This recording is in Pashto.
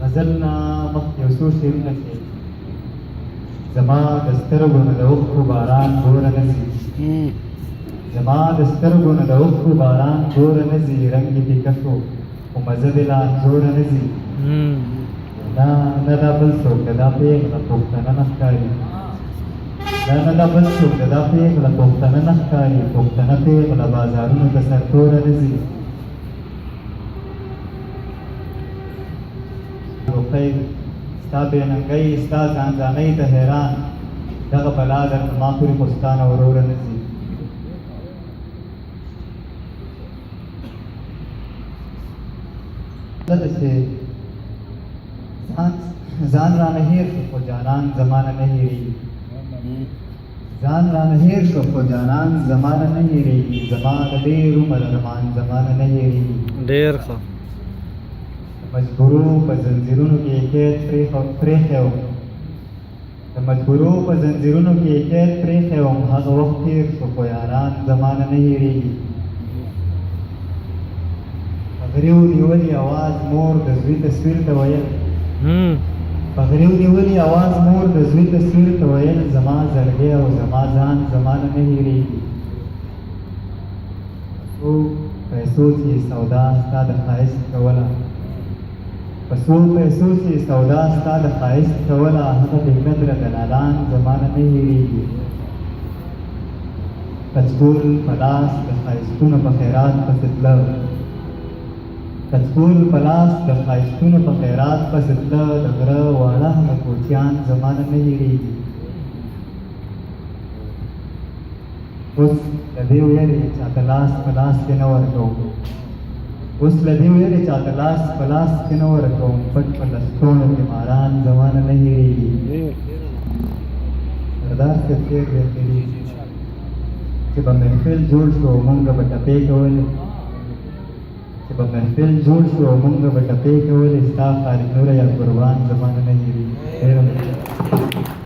غزلنا مخکې یو څو شعرونه کې زما د سترګو نه د اوښکو باران ګوره نه ځي، زما د سترګو نه د اوښکو باران ګوره نه ځي، رنګ یې پیکه شو خو مزه دې لا انځوره نه ځي. نه دا بل څوک ده دا پېغله پښتنه نه ښکاري، نه دا بل څوک ده دا پېغله پښتنه نه ښکاري، پښتنه پېغله بازارونو ته سرتوره نه ځي. خیر ستا بېننګۍ ستا ځانځانۍ ته حیران، دغه بلا درته ما پورې خو ستا نه وروره نه ځي. داسې ځان رانه هېر شو خو جانان زمانه نه هېرېږي، ځان رانه هېر شو خو جانان زمانه نه هېرېږي، زما د ډېر عمر ارمان زمانه نه هېرېږي. ډېر ښه. مجبورو په زنځیرونو کې یې قید پرېښی وم، د مجبورو په زنځیرونو کې یې قید پرېښی وم، هغه وخت تېر شو خو یاران زمانه نه هېرېږي. په غریو نیولي اواز مور د زوی تصویر ته ویل، په غریو نیولي اواز مور د زوی تصویر ته ویل، زما زړګی او زما ځان زمانه نه هېرېږي. څو پیسو چې سودا ستا د ښایست کوله، په څو پیسو چې سودا ستا د ښایست کوله، هغه بېقدره دلالان زمانه نه هېرېږي. کچکول په لاس د ښایستونو په خیرات پسې تله، کچکول په لاس د ښایستونو په خیرات پسې تله، د غره واړه هغه کوچیان زمانه نه هېرېږي. اوس له دې ویرې چاته لاس په لاس کې نه ورکوم، اوس له دې ویرې چاته لاس په لاس کې نه ورکوم، پټ په لستوڼو کې ماران زمانه نه هېرېږي. سردار صاحب شعر دی اخري چې به محفل جوړ شو مونږ به ټپې کولې، چې به محفل جوړ شو مونږ به ټپې کولې، ستا خالق نوره یا قربان زمانه نه هېرېږي.